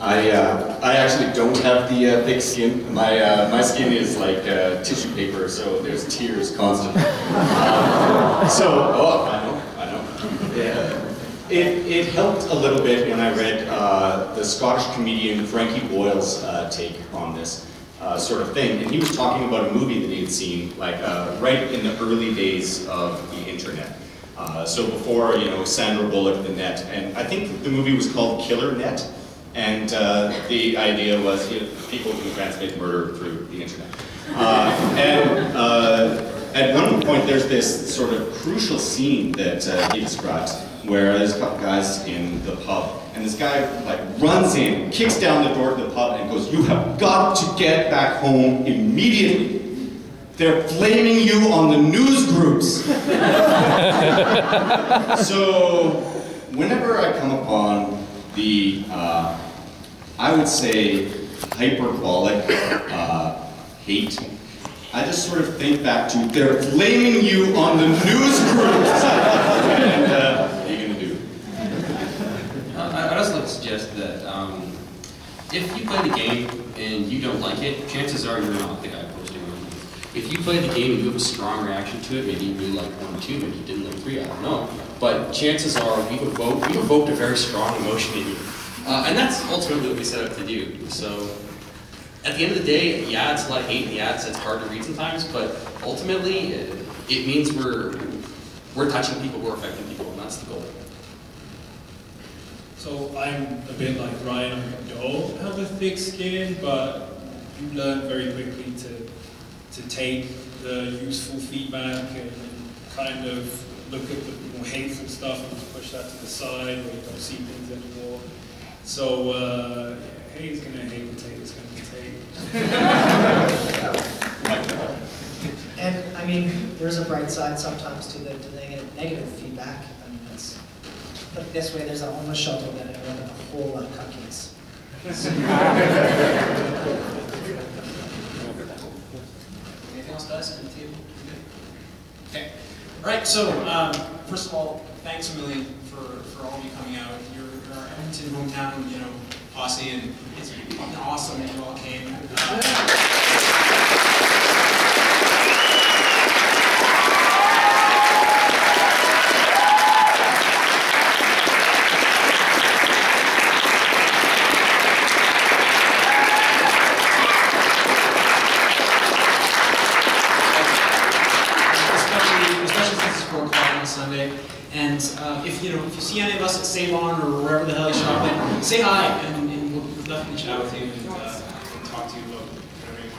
I actually don't have the thick skin. My skin is like tissue paper, so there's tears constantly. Oh, I know. Yeah. It helped a little bit when I read the Scottish comedian Frankie Boyle's take on this sort of thing, and he was talking about a movie that he had seen, like right in the early days of the internet. So before, you know, Sandra Bullock, The Net, and I think the movie was called Killer Net, and the idea was, you know, people can transmit murder through the internet. At one point, there's this sort of crucial scene that he describes, where there's a couple guys in the pub, and this guy like runs in, kicks down the door to the pub, and goes, "You have got to get back home immediately. They're flaming you on the news groups." So, whenever I come upon the, I would say, hyperbolic hate, I just sort of think back to, they're flaming you on the news groups. And what are you going to do? I'd also like to suggest that if you play the game and you don't like it, chances are you're not the guy posting on it. If you play the game and you have a strong reaction to it, maybe you really like 1 or 2, maybe you didn't like 3, I don't know. But chances are you've evoked a very strong emotion in you. And that's ultimately what we set out to do. So, at the end of the day, yeah, it's a lot of hate, and yeah, it's hard to read sometimes, but ultimately, it means we're touching people, we're affecting people, and that's the goal. So I'm a bit like Ryan, I don't have a thick skin, but you learn very quickly to take the useful feedback and kind of look at the more hateful stuff and push that to the side where you don't see things anymore. So, hate is going to hate, potato is going to potato. And I mean, there's a bright side sometimes to the negative feedback. I mean, let's put it this way: there's a homeless shelter that I run a whole lot of cookies. Anything else, guys? Okay. All right. So, first of all, thanks a million for all of you coming out. You're our Edmonton hometown, you know, posse, and it's fucking awesome that you all came. Especially since it's 4 o'clock on Sunday. And if you see any of us at Savon or wherever the hell you shop at, say hi, and we'll definitely chat with you and talk to you about whatever you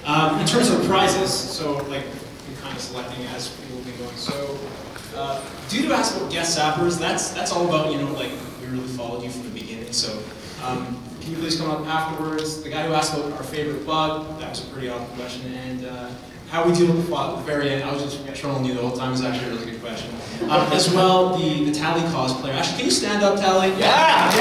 want. In terms of prizes, so like we're kind of selecting as people have been going. So, due to ask about guest sappers, that's all about, you know, like we really followed you from the beginning. So, can you please come up afterwards? The guy who asked about our favorite bug, that was a pretty awesome question, and how we deal with the plot at the very end. I was just trolling you the whole time. It was actually a really good question. As well, the Tally cosplayer. Actually, can you stand up, Tally? Yeah!